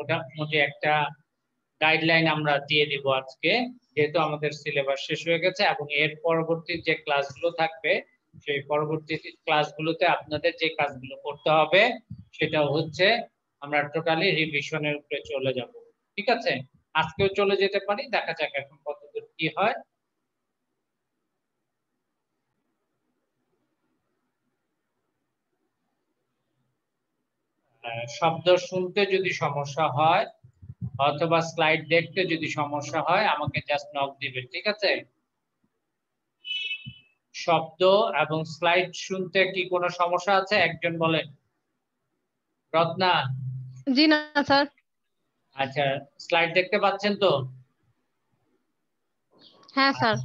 মোটামুটি একটা গাইডলাইন আমরা দিয়ে দিব আজকে, যেহেতু আমাদের সিলেবাস শেষ হয়ে গেছে, এবং এর পরবর্তী যে ক্লাসগুলো থাকবে সেই পরবর্তী ক্লাসগুলোতে আপনাদের যে কাজগুলো করতে হবে সেটা হচ্ছে আমরা টোটালি রিভিশনের উপরে চলে যাব। ঠিক আছে, আজকেও চলে যেতে পারি, দেখা যাক এখন কতদূর কি হয়। শব্দ শুনতে যদি সমস্যা হয় অথবা স্লাইড দেখতে যদি সমস্যা হয় আমাকে জাস্ট নক দিবেন, ঠিক আছে? শব্দ এবং স্লাইড শুনতে কি কোনো সমস্যা আছে? একজন বলেন। রত্না? জি না স্যার। আচ্ছা, স্লাইড দেখতে পাচ্ছেন তো? হ্যাঁ স্যার।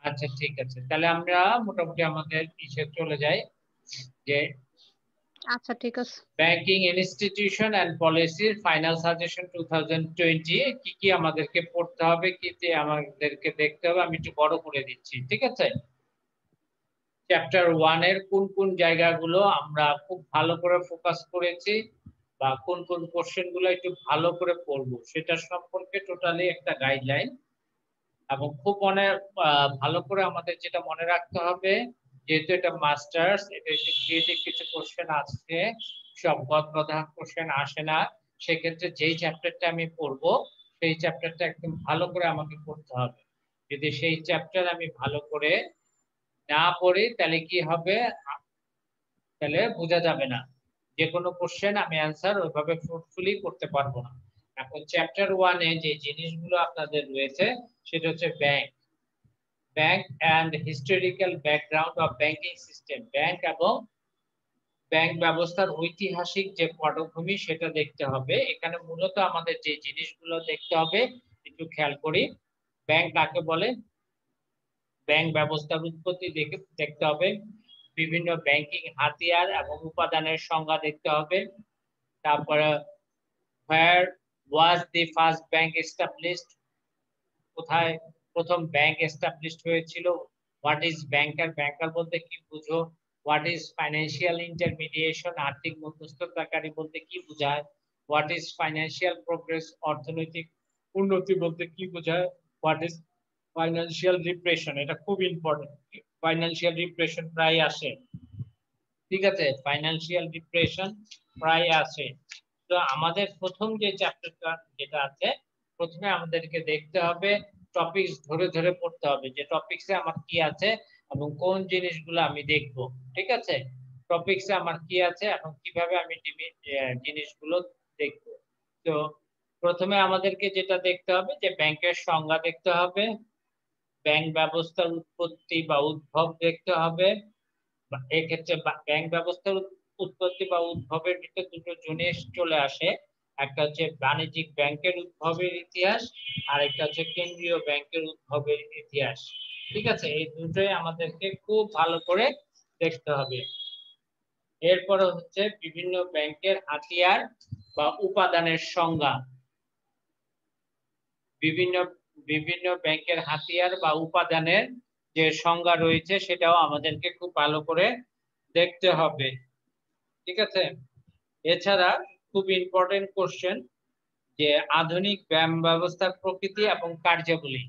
আচ্ছা ঠিক আছে, তাহলে আমরা মোটামুটি আমাদের ইসে চলে যাই যে আচ্ছা ঠিক আছে। ব্যাংকিং ইনস্টিটিউশন এন্ড পলিসির ফাইনাল সাজেশন 2020 কি কি আমাদেরকে পড়তে হবে, কি কি আমাদেরকে দেখতে হবে, আমি একটু বড় করে দিচ্ছি, ঠিক আছে? চ্যাপ্টার 1 এর কোন কোন জায়গাগুলো আমরা খুব ভালো করে ফোকাস করেছি বা কোন কোন কোশ্চেন গুলো একটু ভালো করে পড়বো সেটা সম্পর্কে টোটালি একটা গাইডলাইন। এবং খুব ভালো করে আমাদের যেটা মনে রাখতে হবে, যেহেতু এটা মাস্টার্স, এটা একটু ক্রিয়েটিভ কিছু কোশ্চেন আছে, সব গদগদা কোশ্চেন আসে না। সেক্ষেত্রে যেই চ্যাপ্টারটা আমি পড়বো সেই চ্যাপ্টারটা একদম ভালো করে আমাকে পড়তে হবে। যদি সেই চ্যাপ্টার আমি ভালো করে না পড়ি তাহলে কি হবে, তাহলে বোঝা যাবে না, যে কোনো কোশ্চেন আমি অ্যান্সার ওইভাবে ফ্রুটফুলি করতে পারবো না। এখন চ্যাপ্টার 1 এ যে জিনিসগুলো আপনাদের রয়েছে সেটা হচ্ছে bank and historical background of banking system. Bank এবং ব্যাংক ব্যবস্থার ঐতিহাসিক যে পটভূমি সেটা দেখতে হবে। এখানে মূলত আমাদের যে জিনিসগুলো দেখতে হবে একটু খেয়াল করি। ব্যাংক কাকে বলে, ব্যাংক ব্যবস্থার উৎপত্তি দেখতে হবে, বিভিন্ন ব্যাংকিং হাতিয়ার এবং উপাদানের সংজ্ঞা দেখতে হবে। তারপরে where was the first bank established, কোথায় প্রথম ব্যাংক এস্টাবলিশড হয়েছিল, হোয়াট ইজ ব্যাংকার, ব্যাংকার বলতে কি বুঝো, হোয়াট ইজ ফাইন্যান্সিয়াল ইন্টারমিডিয়েশন, আর্থিক মধ্যস্থতাকারী বলতে কি বোঝায়, হোয়াট ইজ ফাইন্যান্সিয়াল প্রোগ্রেস, অর্থনৈতিক উন্নতি বলতে কি বোঝায়, হোয়াট ইজ ফাইন্যান্সিয়াল রিপ্রেশন, এটা খুব ইম্পর্টেন্ট। ফাইন্যান্সিয়াল রিপ্রেশন প্রায় আসে, ঠিক আছে, ফাইন্যান্সিয়াল রিপ্রেশন প্রায় আসে। তো আমাদের প্রথম যে চ্যাপ্টারটা যেটা আছে, প্রথমে আমাদেরকে দেখতে হবে টপিকস ধরে ধরে পড়তে হবে যে টপিকসে আমার কি আছে এবং কোন জিনিসগুলো আমি দেখব, ঠিক আছে? টপিকসে আমার কি আছে এবং কিভাবে আমি জিনিসগুলো দেখব। তো প্রথমে আমাদেরকে যেটা দেখতে হবে যে ব্যাংকের সংজ্ঞা দেখতে হবে, ব্যাংক ব্যবস্থার উৎপত্তি বা উদ্ভব দেখতে হবে। এক্ষেত্রে ব্যাংক ব্যবস্থার উৎপত্তি বা উদ্ভবের ভিতরে দুটো জিনিস চলে আসে, একটা হচ্ছে বাণিজ্যিক ব্যাংকের উদ্ভবের ইতিহাস আর একটা হচ্ছে কেন্দ্রীয় ব্যাংকের উদ্ভবের ইতিহাস, ঠিক আছে? এই দুটোই আমাদেরকে খুব ভালো করে দেখতে হবে। এরপরে হচ্ছে বিভিন্ন ব্যাংকের হাতিয়ার বা উপাদানের সংজ্ঞা, বিভিন্ন বিভিন্ন ব্যাংকের হাতিয়ার বা উপাদানের যে সংজ্ঞা রয়েছে সেটাও আমাদেরকে খুব ভালো করে দেখতে হবে, ঠিক আছে? এছাড়া খুব ইম্পর্টেন্ট কোশ্চেন যে আধুনিক ব্যাংক ব্যবস্থার প্রকৃতি এবং কার্যাবলী,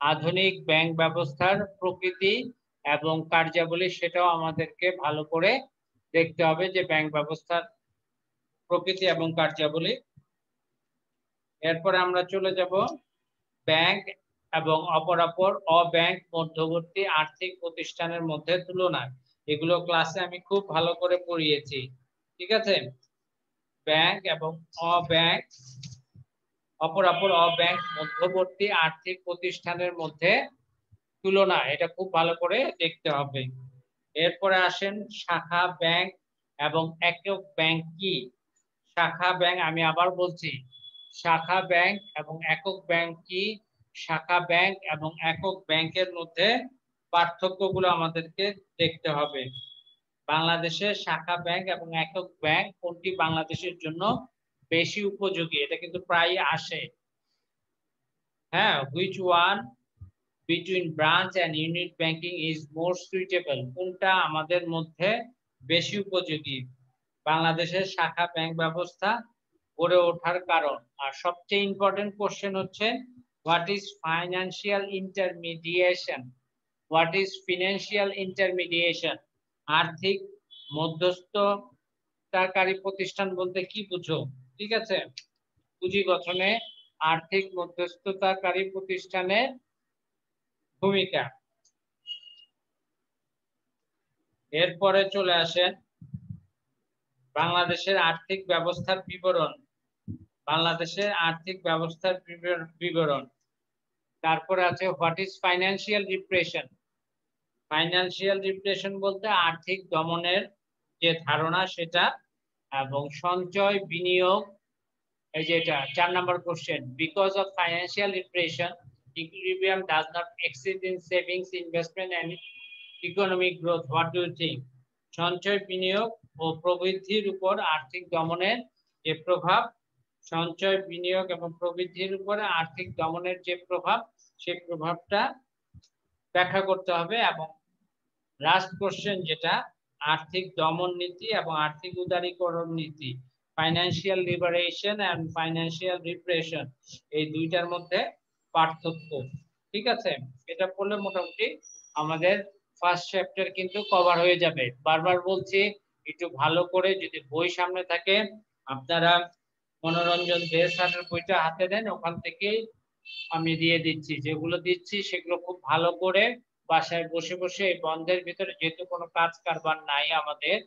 আধুনিক ব্যাংক ব্যবস্থার প্রকৃতি এবং কার্যাবলী সেটাও আমাদেরকে ভালো করে দেখতে হবে যে ব্যাংক ব্যবস্থার প্রকৃতি এবং কার্যাবলী। এরপরে আমরা চলে যাব ব্যাংক এবং অপরাপর অব্যাংক মধ্যবর্তী আর্থিক প্রতিষ্ঠানের মধ্যে তুলনা। এগুলো ক্লাসে আমি খুব ভালো করে পড়িয়েছি, ঠিক আছে? ব্যাংক এবং অব্যাংক, অপরাপর অব্যাংক মধ্যবর্তী আর্থিক প্রতিষ্ঠানের মধ্যে তুলনা, এটা খুব ভালো করে দেখতে হবে। এরপরে আসেন শাখা ব্যাংক এবং একক ব্যাংক কি। শাখা ব্যাংক, আমি আবার বলছি, শাখা ব্যাংক এবং একক ব্যাংক কি, শাখা ব্যাংক এবং একক ব্যাংকের মধ্যে পার্থক্যগুলো আমাদেরকে দেখতে হবে। বাংলাদেশে শাখা ব্যাংক এবং একক ব্যাংক কোনটি বাংলাদেশের জন্য বেশি উপযোগী, এটা কিন্তু প্রায় আসে। হ্যাঁ, which one between branch and unit banking is more suitable, কোনটা আমাদের মধ্যে বেশি উপযোগী, বাংলাদেশের শাখা ব্যাংক ব্যবস্থা গড়ে ওঠার কারণ। আর সবচেয়ে ইম্পর্টেন্ট কোশ্চেন হচ্ছে what is financial intermediation. What is financial intermediation, আর্থিক মধ্যস্থতাকারী প্রতিষ্ঠান বলতে কি বুঝো? ঠিক আছে, পুঁজি গঠনে আর্থিক মধ্যস্থতাকারী প্রতিষ্ঠানের ভূমিকা। এরপরে চলে আসেন বাংলাদেশের আর্থিক ব্যবস্থার বিবরণ। বাংলাদেশের আর্থিক ব্যবস্থার বিবরণ। তারপরে আছে what is financial repression. Financial repression বলতে আর্থিক দমনের যে ধারণা সেটা। এবং সঞ্চয় বিনিয়োগ, এই যে এটা 4 number question, because of financial repression equilibrium does not exceed in savings investment and economic growth, what do you think? সঞ্চয় বিনিয়োগ ও প্রবৃদ্ধির উপর আর্থিক দমনের যে প্রভাব, সঞ্চয় বিনিয়োগ এবং প্রবৃদ্ধির উপরে আর্থিক দমনের যে প্রভাব, সেই প্রভাবটা ব্যাখ্যা করতে হবে। এবং লাস্ট কোশ্চেন যেটা, আর্থিক দমন নীতি এবং আর্থিক উদারীকরণ নীতি, financial liberation and financial repression, এই দুইটার মধ্যে পার্থক্য। ঠিক আছে, এটা পড়লে মোটামুটি আমাদের ফার্স্ট চ্যাপ্টার কিন্তু কভার হয়ে যাবে। বারবার বলছি একটু ভালো করে, যদি বই সামনে থাকে আপনারা মনোরঞ্জন দে স্যারের বইটা হাতে দেন, ওখান থেকেই আমি দিয়ে দিচ্ছি। যেগুলো দিচ্ছি সেগুলো খুব ভালো করে বাসায় বসে বসে এই বন্ধের ভিতরে, যেহেতু কোনো কাজ কারবার নাই আমাদের,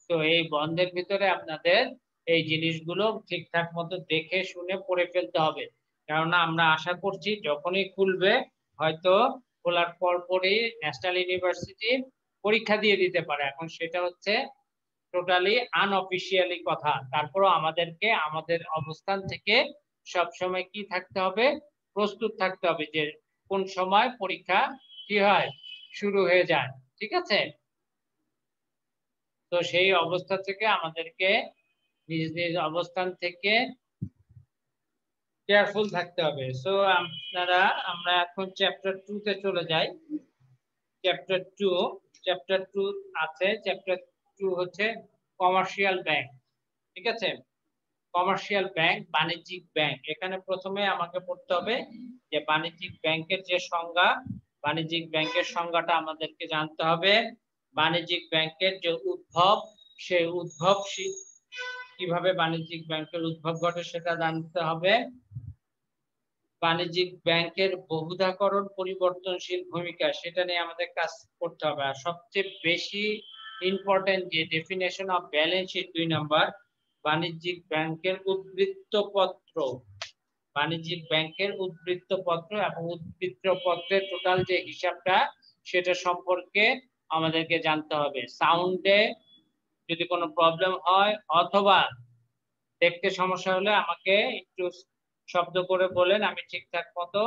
তো এই বন্ধের ভিতরে আপনাদের এই জিনিসগুলো ঠিকঠাক মতো দেখে শুনে পড়ে ফেলতে হবে। কেননা আমরা আশা করছি যখনই খুলবে, হয়তো খোলার পরপরই ন্যাশনাল ইউনিভার্সিটি পরীক্ষা দিয়ে দিতে পারে। এখন সেটা হচ্ছে টোটালি আনঅফিসিয়ালি কথা। তারপরও আমাদেরকে আমাদের অবস্থান থেকে সবসময় কি থাকতে হবে, প্রস্তুত থাকতে হবে যে কোন সময় পরীক্ষা কি হয়, শুরু হয়ে যায়। ঠিক আছে, তো সেই অবস্থা থেকে আমাদেরকে নিজ নিজ অবস্থান থেকে কেয়ারফুল থাকতে হবে। সো আমরা এখন চ্যাপ্টার 2 তে চলে যাই। চ্যাপ্টার 2 আছে, চ্যাপ্টার 2 হচ্ছে কমার্শিয়াল ব্যাংক। ঠিক আছে, কমার্শিয়াল ব্যাংক, বাণিজ্যিক ব্যাংক। এখানে প্রথমে আমাকে পড়তে হবে যে বাণিজ্যিক ব্যাংকের যে সংজ্ঞা, বাণিজ্যিক ব্যাংকের সংজ্ঞাটা আমাদেরকে জানতে হবে। বাণিজ্যিক ব্যাংকের যে উদ্ভব, সেই উদ্ভব কিভাবে বাণিজ্যিক ব্যাংকের উদ্ভব ঘটে সেটা জানতে হবে। বাণিজ্যিক ব্যাংকের বহুধাকরণ পরিবর্তনশীল ভূমিকা, সেটা নিয়ে আমাদের কাজ করতে হবে। আর সবচেয়ে বেশি ইম্পর্টেন্ট যে definition of balance sheet 2 number, বাণিজ্যিক ব্যাংকের উদ্বৃত্তপত্র। বাণিজ্যিক ব্যাংকের উদ্বৃত্তপত্র এবং উদ্বৃত্তপত্রের টোটাল যে হিসাবটা, সেটা সম্পর্কে আমাদেরকে জানতে হবে। সাউন্ডে যদি কোনো প্রবলেম হয় অথবা দেখতে সমস্যা হলে আমাকে একটু শব্দ করে বলেন, আমি ঠিকঠাক মতো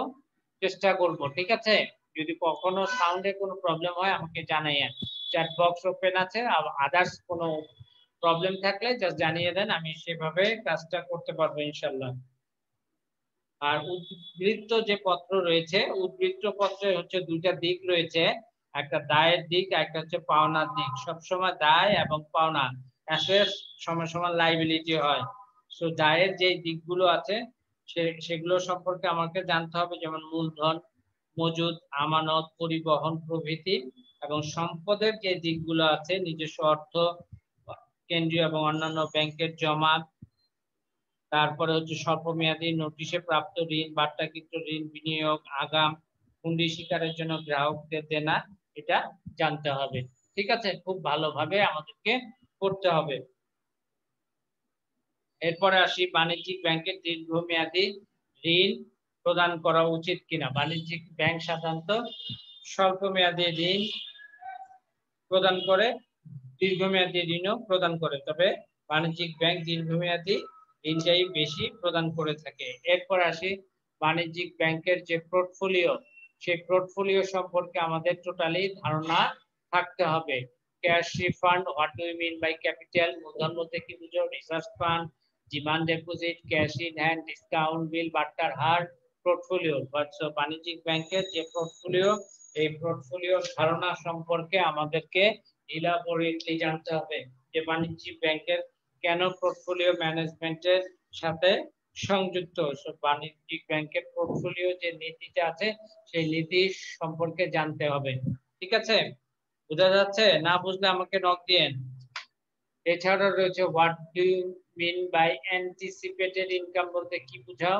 চেষ্টা করব। ঠিক আছে, যদি কখনো সাউন্ডে কোনো প্রবলেম হয় আমাকে জানাইয়েন। চ্যাট বক্স ওপেন আছে, আদার্স কোনো প্রবলেম থাকলে জাস্ট জানিয়ে দেন, আমি সেভাবে কাজটা করতে পারবো ইনশাআল্লাহ। আর উদ্বৃত্ত যে পত্র রয়েছে, উদ্বৃত্ত পত্রে হচ্ছে দুইটা দিক রয়েছে, একটা দায়ের দিক, একটা হচ্ছে পাওনার দিক। সবসময় দায় এবং পাওনা অ্যাসেটস সমান সমান লাইবিলিটি হয়। সো দায়ের যে দিকগুলো আছে সেগুলো সম্পর্কে আমাকে জানতে হবে, যেমন মূলধন, মজুদ, আমানত, পরিবহন প্রভৃতি। এবং সম্পদের যে দিকগুলো আছে, নিজস্ব অর্থ, কেন্দ্রীয় এবং অন্যান্য ব্যাংকের জমা, তারপরে হচ্ছে স্বল্পমেয়াদী নোটিশে প্রাপ্ত ঋণ, বাট্টাকৃত ঋণ, বিনিয়োগ, আগাম হুন্ডি শিকারের জন্য গ্রাহকদের দেনা, এটা জানতে হবে। ঠিক আছে, খুব ভালোভাবে আমাদেরকে করতে হবে। এরপরে আসি বাণিজ্যিক ব্যাংকের দীর্ঘমেয়াদী ঋণ প্রদান করা উচিত কিনা। বাণিজ্যিক ব্যাংক সাধারণত স্বল্পমেয়াদী ঋণ প্রদান করে, দীর্ঘমেয়াদী ঋণও প্রদান করে, তবে বাণিজ্যিক ব্যাংক দীর্ঘমেয়াদী ঋণটাই বেশি প্রদান করে থাকে। এরপর আসি বাণিজ্যিক ব্যাংকের যে পোর্টফোলিও, সেই পোর্টফোলিও সম্পর্কে আমাদের টোটালি ধারণা থাকতে হবে। Cash refund, what do you mean by capital, মূলধন বলতে কি বুঝো, research fund, demand deposit, cash in hand, discount bill, বাট্টার হার, পোর্টফোলিও। বাণিজ্যিক ব্যাংকের যে পোর্টফোলিও, এই পোর্টফোলিওর ধারণা সম্পর্কে আমাদেরকে ইলাবোরেটলি জানতে হবে যে বাণিজ্যিক ব্যাংকের কেন পোর্টফোলিও ম্যানেজমেন্টের সাথে সংযুক্ত। বাণিজ্যিক ব্যাংকের পোর্টফোলিও যে নীতিটা আছে সেই নীতি সম্পর্কে জানতে হবে। ঠিক আছে, বোঝা যাচ্ছে? না বুঝলে আমাকে নক দিয়েন। এছাড়াও রয়েছে what do you mean by anticipated income বলতে কি বোঝাও?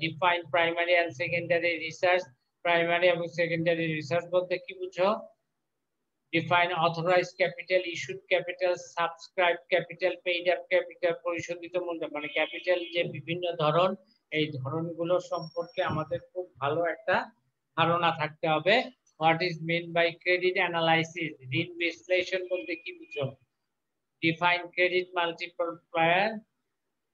Define primary and secondary research. Primary এবং সেকেন্ডারি রিসার্চ বলতে কি বুঝো? Define authorised capital, issued capital, subscribe capital, paid up capital, পরিশোধিত মূল্য, মানে ক্যাপিটাল যে বিভিন্ন ধরন, এই ধরনগুলো সম্পর্কে আমাদের খুব ভালো একটা ধারণা থাকতে হবে। What is mean by credit analysis, ঋণ বিশ্লেষণ বলতে কি বুঝো? Define credit multiplier,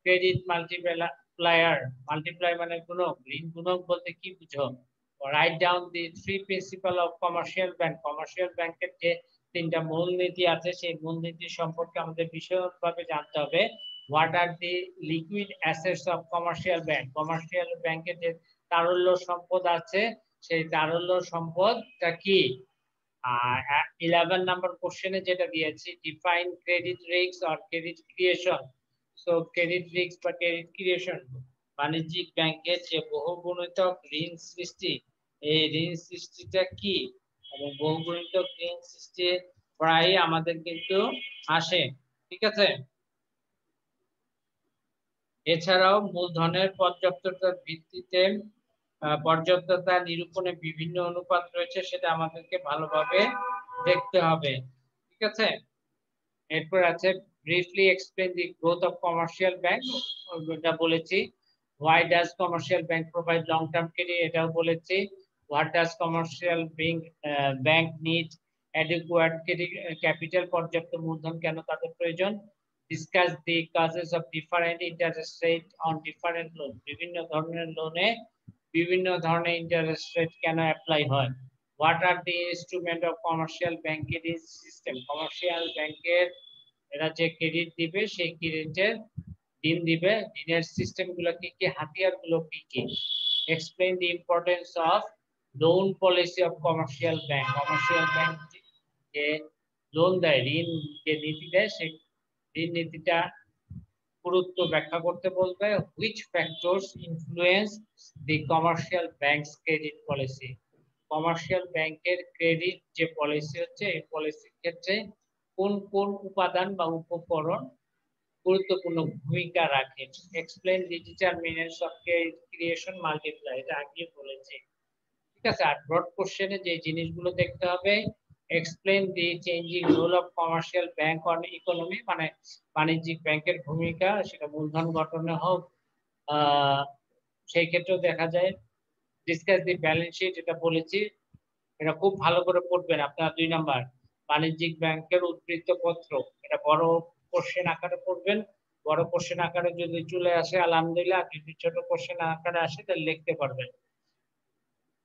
credit multiplier, multiplier মানে গুণক, ঋণ গুণক বলতে কি বুঝো? Write down the three principal of commercial bank, commercial ব্যাংকের যে তিনটা মূলনীতি আছে সেই মূলনীতি সম্পর্কে আমাদের বিশদভাবে জানতে হবে। What are the liquid assets of commercial bank, commercial ব্যাংকের যে তারল্য সম্পদ আছে সেই তারল্য সম্পদটা কি? আর 11 নাম্বার কোশ্চেনে যেটা দিয়েছি, define credit risk or credit creation. So credit risk বা ক্রেডিট ক্রিয়েশন, বাণিজ্যিক ব্যাংকের যে বহুগুণিতক ঋণ সৃষ্টি, এই ঋণ সৃষ্টিটা কি? এবং বহুগুণিতক ঋণ সৃষ্টি প্রায় আমাদের কিন্তু আসে। ঠিক আছে, এছাড়াও মূলধনের পর্যাপ্ততার ভিত্তিতে পর্যাপ্ততা নিরূপণে বিভিন্ন অনুপাত রয়েছে, সেটা আমাদেরকে ভালোভাবে দেখতে হবে। ঠিক আছে, এরপর আছে briefly explain the growth of commercial bank, এটা বলেছি। Why does commercial bank provide long term credit, এটাও বলেছি। What does commercial bank need adequate capital, পর্যাপ্ত মূলধন কেন তাদের প্রয়োজন। Discuss the causes of different interest rate on different loan, বিভিন্ন ধরনের লোনে বিভিন্ন ধরনের ইন্টারেস্ট রেট কেন অ্যাপ্লাই হয়। What are the instrument of commercial bank credit system, commercial ব্যাংকের এরা যে ক্রেডিট দিবে সেই ক্রেডিটের ঋণ দিবে, ঋণের সিস্টেম গুলো কি কি, হাতিয়ার গুলো কি কি। Explain the importance of loan policy of commercial bank, commercial bank যে লোন দেয়, ঋণ যে নীতি দেয় সেই ঋণ নীতিটা গুরুত্ব ব্যাখ্যা করতে বলবে। Which factors influence the commercial banks credit policy, commercial ব্যাংকের ক্রেডিট যে পলিসি হচ্ছে এই পলিসির ক্ষেত্রে কোন কোন উপাদান বা উপকরণ গুরুত্বপূর্ণ ভূমিকা রাখে। Explain the determinants of creation multiply, এটা আগে বলেছি। ঠিক আছে, আর ব্রড কোশ্চেনে যে জিনিসগুলো দেখতে হবে, explain the changing role of commercial bank on economy, মানে বাণিজ্যিক ব্যাংকের ভূমিকা সেটা মূলধন গঠনে হোক, সেই ক্ষেত্রেও দেখা যায়। ডিসকাস দি ব্যালেন্স শিট, এটা বলেছি, এটা খুব ভালো করে পড়বেন আপনারা। 2 নাম্বার বাণিজ্যিক ব্যাংকের উদ্ধৃত পত্র, এটা বড় কোশ্চেন আকারে পড়বেন। বড় কোশ্চেন আকারে যদি চলে আসে আলহামদুলিল্লাহ, যদি ছোট কোশ্চেন আকারে আসে তাহলে লিখতে পারবেন।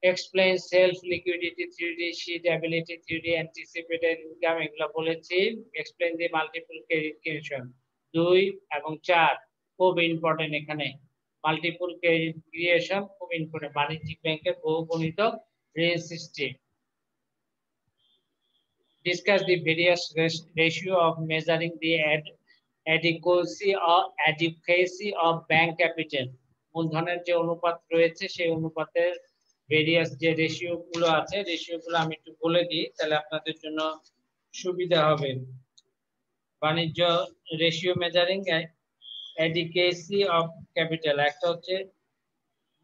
Explain self liquidity theory, sheet ability theory, anticipated income, এগুলো বলেছি। এক্সপ্লেইন দি মাল্টিপল ক্রেডিট ক্রিয়েশন 2 এবং 4 খুব ইম্পর্টেন্ট, এখানে মাল্টিপল ক্রেডিট ক্রিয়েশন খুব ইম্পর্টেন্ট, বাণিজ্যিক ব্যাংকের বহুগুণিত ঋণ সৃষ্টি। Discuss the various ratio of measuring the adequacy of bank capital, মূলধনের যে অনুপাত রয়েছে সেই অনুপাতের ভেরিয়াস যে রেশিও গুলো আছে, রেশিও গুলো আমি একটু বলে দিই তাহলে আপনাদের জন্য সুবিধা হবে। বাণিজ্য ratio measuring adequacy of capital, একটা হচ্ছে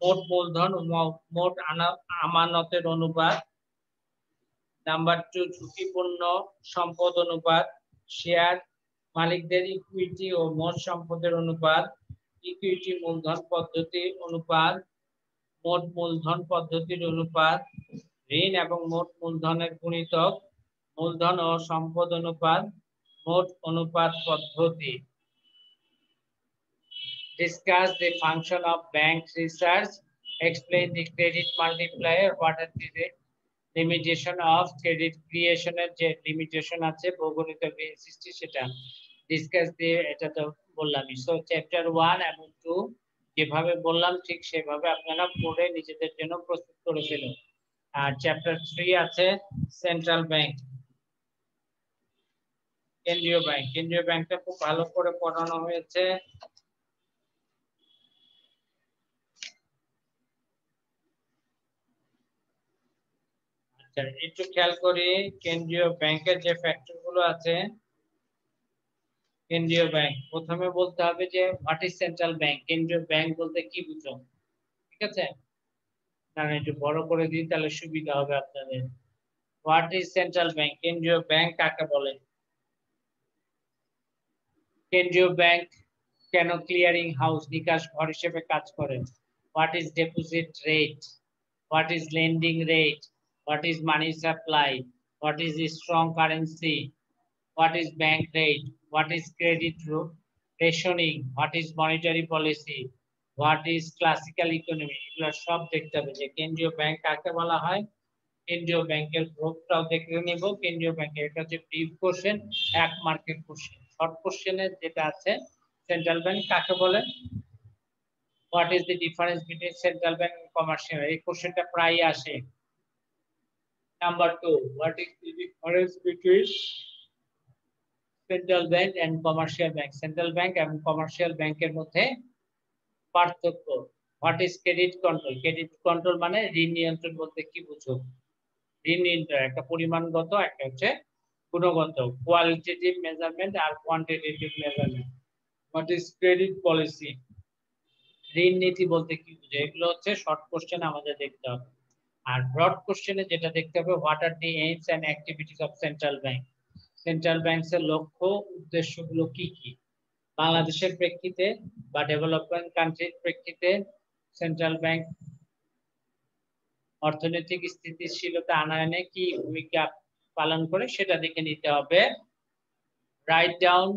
মোট মূলধন মোট আমানতের অনুপাত। নাম্বার 2 ঝুঁকিপূর্ণ সম্পদ অনুপাত, শেয়ার মালিকদের ইকুইটি ও মোট সম্পদের অনুপাত, ইকুইটি মূলধন পদ্ধতি অনুপাত, মোট মূলধন পদ্ধতির অনুপাত, ঋণ এবং মোট মূলধনের গুণিতক, মূলধন ও সম্পদ অনুপাত, মোট অনুপাত পদ্ধতি। Discuss the function of bank research, explain the credit multiplier, what are the limitation of credit ক্রিয়েশনের যে লিমিটেশন আছে বহুগুণিত ঋণ সৃষ্টি সেটা ডিসকাস দিয়ে, এটা তো বললামই। সো চ্যাপ্টার 1 এবং 2 যেভাবে বললাম ঠিক সেভাবে আপনারা পড়ে নিজেদের জন্য প্রস্তুত করে ফেলুন। আর চ্যাপ্টার 3 আছে সেন্ট্রাল ব্যাংক, কেন্দ্রীয় ব্যাংক। কেন্দ্রীয় ব্যাংকটা খুব ভালো করে পড়ানো হয়েছে, আচ্ছা, একটু খেয়াল করি কেন্দ্রীয় ব্যাংকের যে ফ্যাক্টর গুলো আছে। কেন্দ্রীয় ব্যাংক, প্রথমে বলতে হবে যে হোয়াট ইজ সেন্ট্রাল ব্যাংক। কেন্দ্রীয় ব্যাংক বলতে কি বুঝো? ঠিক আছে, আমি একটু বড় করে দিই তাহলে সুবিধা হবে আপনাদের। What is central bank? কেন্দ্রীয় ব্যাংক কাকে বলে? কেন্দ্রীয় ব্যাংক কেন ক্লিয়ারিং হাউস নিকাশ ঘর হিসেবে কাজ করে? What is deposit rate? What is lending rate? What is money supply? What is strong currency? What is bank rate? What is credit rationing? What is monetary policy? What is classical economy? এগুলো সব দেখতে হবে যে কেন্দ্রীয় bank কাকে বলা হয়। কেন্দ্রীয় ব্যাংকের গ্রুপটাও দেখে নিব। কেন্দ্রীয় ব্যাংকের এটা হচ্ছে ব্রিফ কোশ্চেন, 1 মার্কের কোশ্চেন। শর্ট কোশ্চেনে যেটা আছে সেন্ট্রাল ব্যাংক কাকে বলে? What is the difference between central bank and commercial? এই কোশ্চেনটা প্রায় আসে। Number 2, what is the difference between central bank and commercial bank? Central bank এবং কমার্শিয়াল ব্যাংকের মধ্যে পার্থক্য। What is credit control? Credit control মানে ঋণ নিয়ন্ত্রণ বলতে কি বুঝো? ঋণ নিয়ন্ত্রণ একটা পরিমাণগত, একটা হচ্ছে গুণগত। কোয়ালিটেটিভ মেজারমেন্ট আর quantitative measurement. What is credit policy? ঋণ নীতি বলতে কি বুঝো? এগুলো হচ্ছে শর্ট কোশ্চেন আমাদের দেখতে হবে। আর ব্রড কোশ্চেনে যেটা দেখতে হবে, what are the aims and activities of central bank? Central ব্যাংকের লক্ষ্য উদ্দেশ্যগুলো কি কি? বাংলাদেশের প্রেক্ষিতে বা ডেভেলপমেন্ট কান্ট্রির প্রেক্ষিতে সেন্ট্রাল ব্যাংক অর্থনৈতিক স্থিতিশীলতা আনয়নে কি ভূমিকা পালন করে সেটা দেখে নিতে হবে। Write down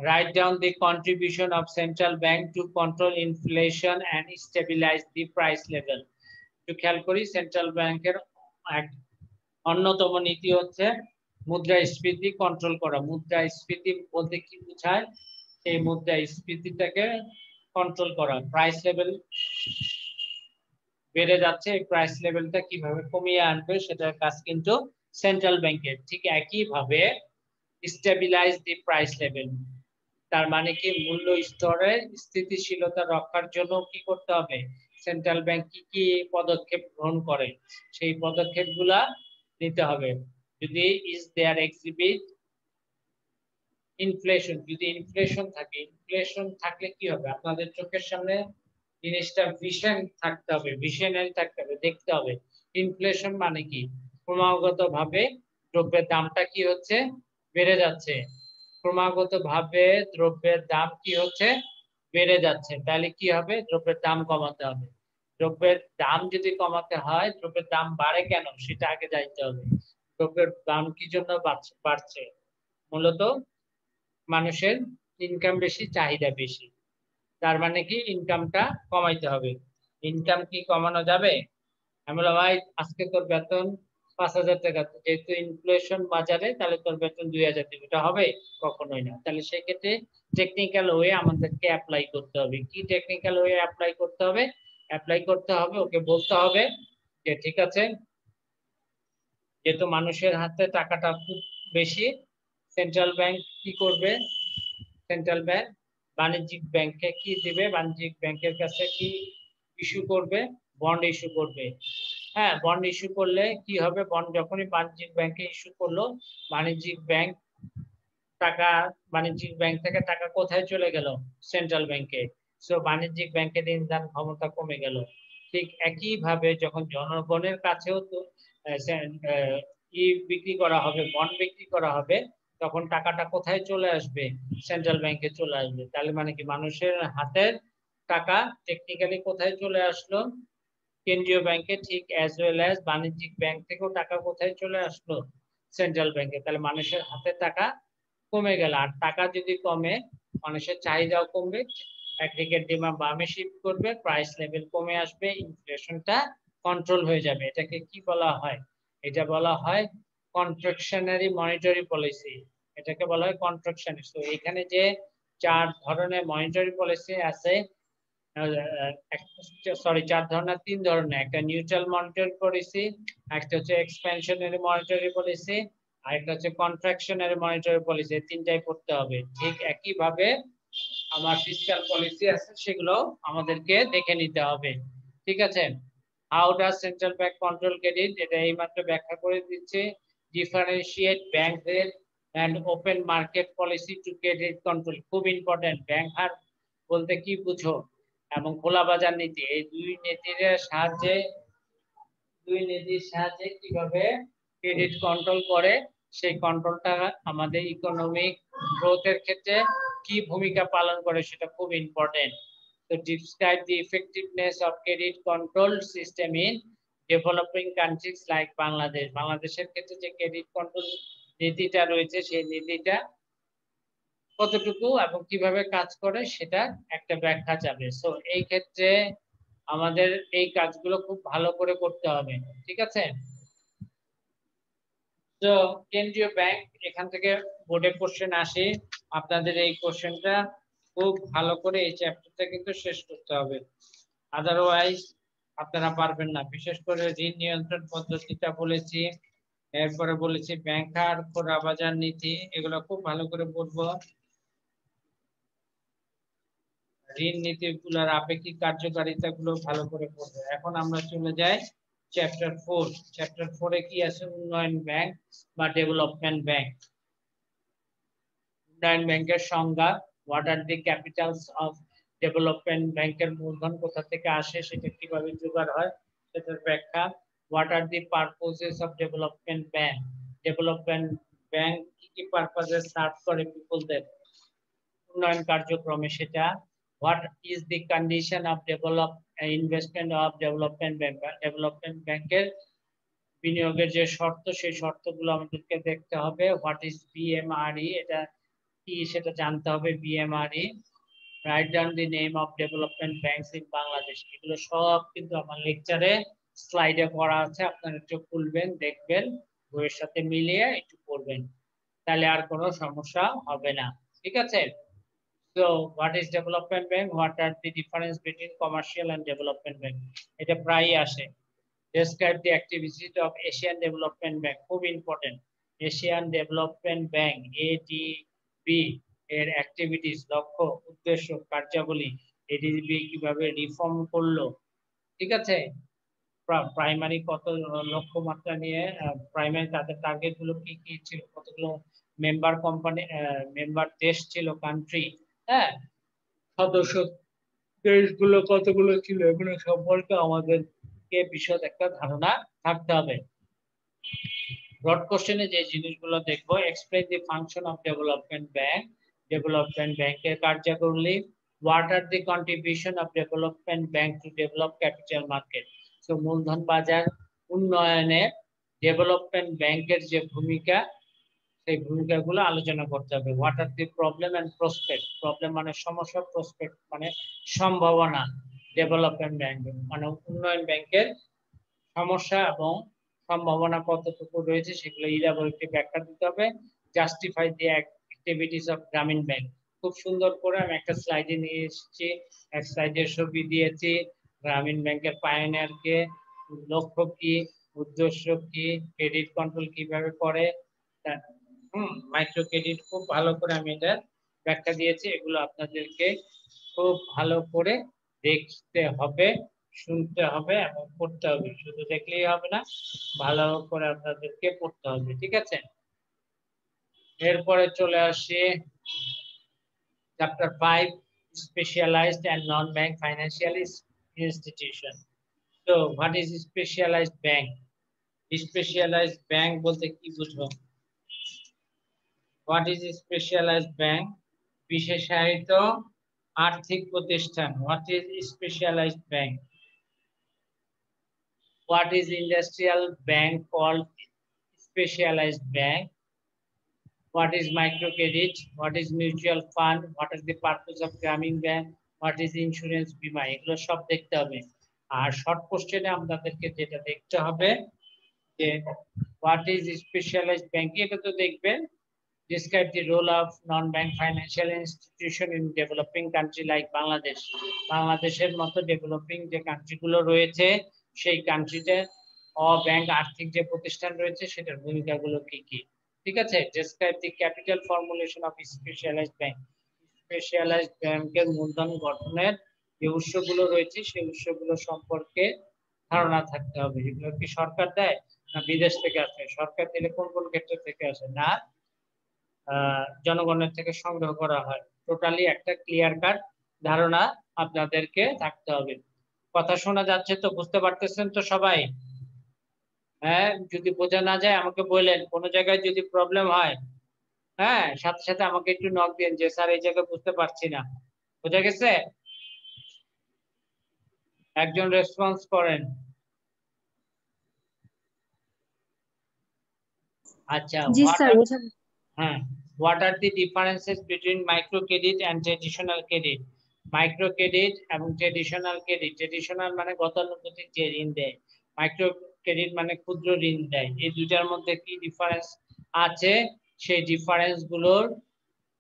write down the contribution of central bank to control inflation and stabilize the price level. তো খেয়াল করি সেন্ট্রাল ব্যাংকের অন্যতম নীতি হচ্ছে মুদ্রাস্ফীতি কন্ট্রোল করা। মুদ্রাস্ফীতি বলতে কি বোঝায়? এই মুদ্রাস্ফীতিটাকে কন্ট্রোল করা। প্রাইস লেভেল বেড়ে যাচ্ছে, এই প্রাইস লেভেলটা কিভাবে কমিয়ে আনবে সেটার কাজ কিন্তু সেন্ট্রাল ব্যাংকের। ঠিক একই ভাবে স্টেবিলাইজ দি প্রাইস লেভেল, তার মানে কি মূল্য স্তরে স্থিতিশীলতা রক্ষার জন্য কি করতে হবে? সেন্ট্রাল ব্যাংক কি কি পদক্ষেপ গ্রহণ করে সেই পদক্ষেপগুলা নিতে হবে। যদি ইজ দেয়ার এক্সিবিট ইনফ্লেশন, যদি ইনফ্লেশন থাকে, ইনফ্লেশন থাকলে কি হবে? আপনাদের চোখের সামনে জিনিসটা ভিশন থাকতে হবে, ভিশনারি থাকতে হবে, দেখতে হবে। ইনফ্লেশন মানে কি? ক্রমাগতভাবে দ্রব্যের দামটা কি হচ্ছে? বেড়ে যাচ্ছে। ক্রমাগতভাবে দ্রব্যের দাম কি হচ্ছে? বেড়ে যাচ্ছে। তাহলে কি হবে? দ্রব্যের দাম কমাতে হবে। দ্রব্যের দাম যদি কমাতে হয়, দ্রব্যের দাম বাড়ে কেন সেটা আগে জানতে হবে। দ্রব্যের দাম কি জন্য বাড়ছে? মূলত মানুষের ইনকাম বেশি, চাহিদা বেশি। তার মানে কি ইনকামটা কমাইতে হবে। ইনকাম কি কমানো যাবে? আমি বললাম ভাই আজকে তোর বেতন 5,000 টাকা, যেহেতু ইনফ্লেশন বাজারে, তাহলে তোর বেতন 2,000 দিবে, এটা হবে? কখনোই না। তাহলে সেক্ষেত্রে টেকনিক্যাল ওয়ে আমাদেরকে অ্যাপ্লাই করতে হবে। কি টেকনিক্যাল ওয়ে অ্যাপ্লাই করতে হবে? অ্যাপ্লাই করতে হবে, ওকে বলতে হবে যে ঠিক আছে, যেহেতু মানুষের হাতে টাকাটা খুব বেশি, সেন্ট্রাল ব্যাংক কি করবে? সেন্ট্রাল ব্যাংক বাণিজ্যিক ব্যাংকে কি দিবে? বাণিজ্যিক ব্যাংকের কাছে কি ইস্যু করবে? বন্ড ইস্যু করবে। হ্যাঁ, বন্ড ইস্যু করলে কি হবে? বন্ড যখনই বাণিজ্যিক ব্যাংকে ইস্যু করলো, বাণিজ্যিক ব্যাংক বাণিজ্যিক ব্যাংক থেকে টাকা কোথায় চলে গেল? সেন্ট্রাল ব্যাংকে। সো বাণিজ্যিক ব্যাংকের ঋণদান ক্ষমতা কমে গেল। ঠিক একই ভাবে যখন জনগণের কাছেও তো বিক্রি করা হবে, বন্ড বিক্রি করা হবে, তখন টাকাটা কোথায় চলে আসবে? সেন্ট্রাল ব্যাংকে চলে আসবে। তাহলে মানে কি মানুষের হাতের টাকা টেকনিক্যালি কোথায় চলে আসলো? কেন্দ্রীয় ব্যাংকে। ঠিক অ্যাজ ওয়েল অ্যাজ বাণিজ্যিক ব্যাংক থেকেও টাকা কোথায় চলে আসলো? সেন্ট্রাল ব্যাংকে। তাহলে মানুষের হাতে টাকা কমে গেল। আর টাকা যদি কমে, মানুষের চাহিদাও কমবে, অ্যাগ্রিগেট ডিমান্ড বামে শিফট করবে, প্রাইস লেভেল কমে আসবে, ইনফ্লেশনটা কন্ট্রোল হয়ে যাবে। এটাকে কি বলা হয়? এটা বলা হয় কন্ট্রাকশনারি মনিটারি পলিসি। এটাকে বলা হয় কন্ট্রাকশনারি। তো এখানে যে 4 ধরনের মনিটারি পলিসি আছে, সরি 4 ধরনের, 3 ধরনের। একটা নিউট্রাল মনিটারি পলিসি, একটা হচ্ছে এক্সপ্যানশনারি মনিটারি পলিসি, আর একটা হচ্ছে কন্ট্রাকশনারি মনিটারি পলিসি। তিনটাই পড়তে হবে। ঠিক একই ভাবে আমার ফিসক্যাল পলিসি আছে সেগুলো আমাদেরকে দেখে নিতে হবে। ঠিক আছে, how does central bank control credit, এটা এইমাত্র ব্যাখ্যা করে দিচ্ছে। Differentiate bank rate and open market policy to credit control, খুব ইম্পর্টেন্ট। ব্যাংক হার বলতে কি বুঝো এবং খোলা বাজার নীতি, এই দুই নীতির সাহায্যে কিভাবে ক্রেডিট কন্ট্রোল করে, সেই কন্ট্রোলটা আমাদের ইকোনমিক গ্রোথের ক্ষেত্রে কি ভূমিকা পালন করে সেটা খুব ইম্পর্টেন্ট। তো describe the effectiveness of credit control system in developing countries like Bangladesh, বাংলাদেশের ক্ষেত্রে যে ক্রেডিট কন্ট্রোল নীতিটা রয়েছে সেই নীতিটা কতটুকু এবং কিভাবে কাজ করে সেটা একটা ব্যাখ্যা যাবে। সো এই ক্ষেত্রে আমাদের এই কাজগুলো খুব ভালো করে করতে হবে। ঠিক আছে, তো কেন্দ্রীয় ব্যাংক, এখান থেকে বোর্ডে কোশ্চেন আসে। আপনাদের এই কোশ্চেনটা খুব ভালো করে এই চ্যাপ্টারটা কিন্তু শেষ করতে হবে, আদারওয়াইজ আপনারা পারবেন না। বিশেষ করে ঋণ নিয়ন্ত্রণ পদ্ধতিটা বলেছি, এরপরে বলেছি ব্যাংক আর খোলা বাজার নীতি, এগুলো খুব ভালো করে পড়বো। ঋণ নীতিগুলোর আপেক্ষিক কার্যকারিতা গুলো ভালো করে পড়বো। এখন আমরা চলে যাই চ্যাপ্টার 4। চ্যাপ্টার 4 এ কি আছে? উন্নয়ন ব্যাংক বা ডেভেলপমেন্ট ব্যাংক। উন্নয়ন ব্যাংকের সংজ্ঞা, what are the Capitals of development ব্যাংকের মূলধন কোথা থেকে আসে, সেটা কিভাবে জোগাড় হয় সেটার ব্যাখ্যা। What are the purposes of development bank, development bank কি কি পারপাজে সার্ভ করে পিপলদের উন্নয়ন কার্যক্রমে সেটা। What is the condition of investment of development bank, development ব্যাংকের বিনিয়োগের যে শর্ত সেই শর্তগুলো আমাদেরকে দেখতে হবে। হোয়াট ইজ বিএমআরই, এটা কি সেটা জানতে হবে। BMRE, write down the name of development banks in Bangladesh, এগুলো সব কিন্তু আমার লেকচারে স্লাইডে করা আছে, আপনারা একটু খুলবেন, দেখবেন, বইয়ের সাথে মিলিয়ে একটু পড়বেন, তাহলে আর কোনো সমস্যা হবে না। ঠিক আছে, so what is development bank, what are the difference between commercial and development bank, এটা প্রায়ই আসে। Describe the activities of Asian Development Bank, খুব important. Asian development bank ADB এর অ্যাক্টিভিটিস, লক্ষ্য, উদ্দেশ্য, কার্যাবলী, এডিবি কিভাবে রিফর্ম করলো। ঠিক আছে, প্রাইমারি কত লক্ষ্যমাত্রা নিয়ে, প্রাইমারি তাদের টার্গেট গুলো কি কি ছিল, কতগুলো মেম্বার কোম্পানি, মেম্বার দেশ ছিল, কান্ট্রি, হ্যাঁ, সদস্য দেশগুলো কতগুলো ছিল, এগুলো সম্পর্কে আমাদেরকে বিশদ একটা ধারণা থাকতে হবে। ব্রড কোশ্চেনে যে জিনিসগুলো দেখবো, explain the function of development bank, development ব্যাংকের কার্যাবলী। What are the contribution of development bank to develop capital market, তো মূলধন বাজার উন্নয়নে ডেভেলপমেন্ট ব্যাংকের যে ভূমিকা, সেই ভূমিকাগুলো আলোচনা করতে হবে। What are the problem and prospect, problem মানে সমস্যা, প্রসপেক্ট মানে সম্ভাবনা। ডেভেলপমেন্ট ব্যাংক মানে উন্নয়ন ব্যাংকের সমস্যা এবং সম্ভাবনা কতটুকু রয়েছে সেগুলো ইলাবোরেটলি ব্যাখ্যা দিতে হবে। জাস্টিফাই দি অ্যাক্টিভিটিস অফ গ্রামীণ ব্যাংক, খুব সুন্দর করে আমি একটা স্লাইডে নিয়ে এসেছি, এক স্লাইডের ছবি দিয়েছি। গ্রামীণ ব্যাংকের পায়োনিয়ার কে, লক্ষ্য কি, উদ্দেশ্য কি, ক্রেডিট কন্ট্রোল কিভাবে করে, মাইক্রো ক্রেডিট, খুব ভালো করে আমি এটা ব্যাখ্যা দিয়েছি। এগুলো আপনাদেরকে খুব ভালো করে দেখতে হবে, শুনতে হবে এবং পড়তে হবে, শুধু দেখলেই হবে না, ভালো করে আপনাদেরকে পড়তে হবে। ঠিক আছে, এরপরে চলে আসি chapter 5, specialised and non bank financial institution. তো what is specialised bank? Specialised bank বলতে কি বুঝবো? What is specialised bank? বিশেষায়িত আর্থিক প্রতিষ্ঠান। What is specialised bank? What is industrial bank called specialized bank? What is microcredit? What is mutual fund? What is the purpose of Grameen Bank? What is insurance bima? এগুলো সব দেখতে হবে। আর short কোশ্চেনে আপনাদেরকে যেটা দেখতে হবে যে what is specialized bank, এটা তো দেখবেন। Describe the role of non-bank financial institution in developing country like Bangladesh. বাংলাদেশের মতো ডেভেলপিং যে কান্ট্রি গুলো রয়েছে সেই কান্ট্রিতে অব্যাংক আর্থিক যে প্রতিষ্ঠান রয়েছে সেটার ভূমিকাগুলো কি কি। ঠিক আছে, describe the capital formulation of specialized bank. Specialized ব্যাংকের মূলধন গঠনের যে উৎসগুলো রয়েছে সেই উৎসগুলো সম্পর্কে ধারণা থাকতে হবে। এগুলো কি সরকার দেয় না বিদেশ থেকে আসে? সরকার দিলে কোন কোন ক্ষেত্র থেকে আসে? না জনগণের থেকে সংগ্রহ করা হয়। টোটালি একটা ক্লিয়ার কাট ধারণা আপনাদেরকে থাকতে হবে। কথা শোনা যাচ্ছে তো? বুঝতে পারতেছেন তো সবাই? হ্যাঁ, যদি বোঝা না যায় আমাকে বললেন। কোন জায়গায় যদি প্রবলেম হয়, হ্যাঁ, সাথে সাথে আমাকে একটু নক দিন যে স্যার এই জায়গায় বুঝতে পারছি না। বোঝা গেছে? একজন রেসপন্স করেন। আচ্ছা, জি স্যার, বোঝা হ্যাঁ, what are the differences between microcredit and traditional credit? Microcredit এবং ট্রেডিশনাল ক্রেডিট। ট্রেডিশনাল মানে গতানুগতিক যে ঋণ দেয়, মাইক্রো ক্রেডিট মানে ক্ষুদ্র ঋণ দেয়। এই দুইটার মধ্যে কি ডিফারেন্স আছে সেই ডিফারেন্স গুলোর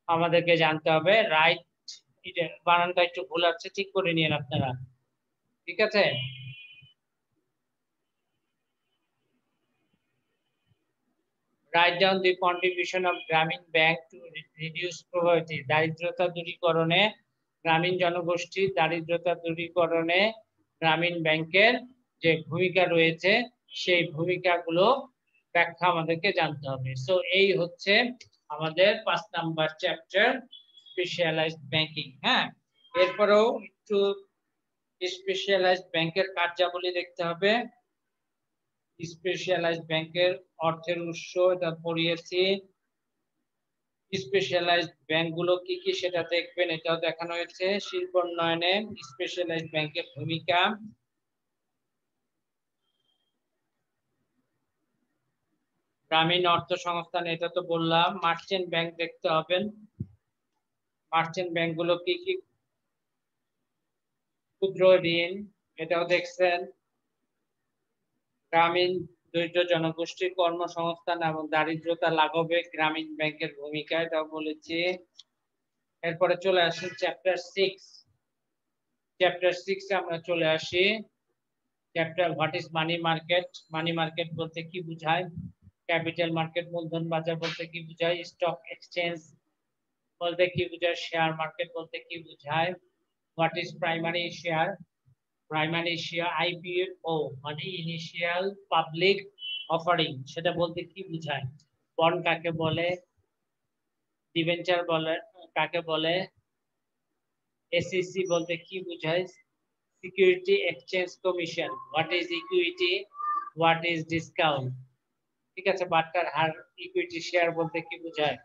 আমাদেরকে জানতে হবে। রাইট, বানানটা একটু ভুল আছে, ঠিক করে নিন আপনারা। ঠিক আছে? Write down the contribution of Grameen Bank to reduce poverty. দারিদ্রতা দূরীকরণে গ্রামীণ জনগোষ্ঠীর দারিদ্রতা দূরীকরণে গ্রামীণ ব্যাংকের যে ভূমিকা রয়েছে সেই ভূমিকাগুলো ব্যাখ্যা আমাদেরকে জানতে হবে। সো এই হচ্ছে আমাদের 5 নাম্বার চ্যাপ্টার স্পেশালাইজড ব্যাংকিং। হ্যাঁ, এরপরেও একটু স্পেশালাইজড ব্যাংকের কার্যাবলী দেখতে হবে। স্পেশালাইজড ব্যাংকের অর্থের উৎস এটা পড়িয়েছি। স্পেশালাইজড ব্যাংকগুলো কি কি সেটা দেখবেন, এটাও দেখানো হয়েছে। শিল্প উন্নয়নে স্পেশালাইজড ব্যাংকের ভূমিকা, গ্রামীণ অর্থ সংস্থান এটা তো বললাম। মার্চেন্ট ব্যাংক দেখতে হবেন, মার্চেন্ট ব্যাংকগুলো কি কি, ক্ষুদ্র ঋণ এটাও দেখছেন। গ্রামীণ দরিদ্র জনগোষ্ঠীর কর্মসংস্থান এবং দারিদ্রতা লাঘবে গ্রামীণ ব্যাংকের ভূমিকা এটাও বলেছি। এরপরে চলে আসি চ্যাপ্টার 6। চ্যাপ্টার 6 এ আমরা চলে আসি chapter what is money market. Money market বলতে কি বোঝায়? ক্যাপিটাল মার্কেট মূলধন বাজার বলতে কি বোঝায়? স্টক এক্সচেঞ্জ বলতে কি বোঝায়? শেয়ার মার্কেট বলতে কি বোঝায়? What is primary share? Primary share IPO মানে ইনিশিয়াল পাবলিক অফারিং, সেটা বলতে কি বোঝায়? বন্ড কাকে বলে? ডিবেঞ্চার বলে কাকে বলে? এসইসি বলতে কি বোঝায়? Security exchange commission. What is equity? What is discount? ঠিক আছে, বাট্টার হার ইকুইটি শেয়ার বলতে কি বোঝায়?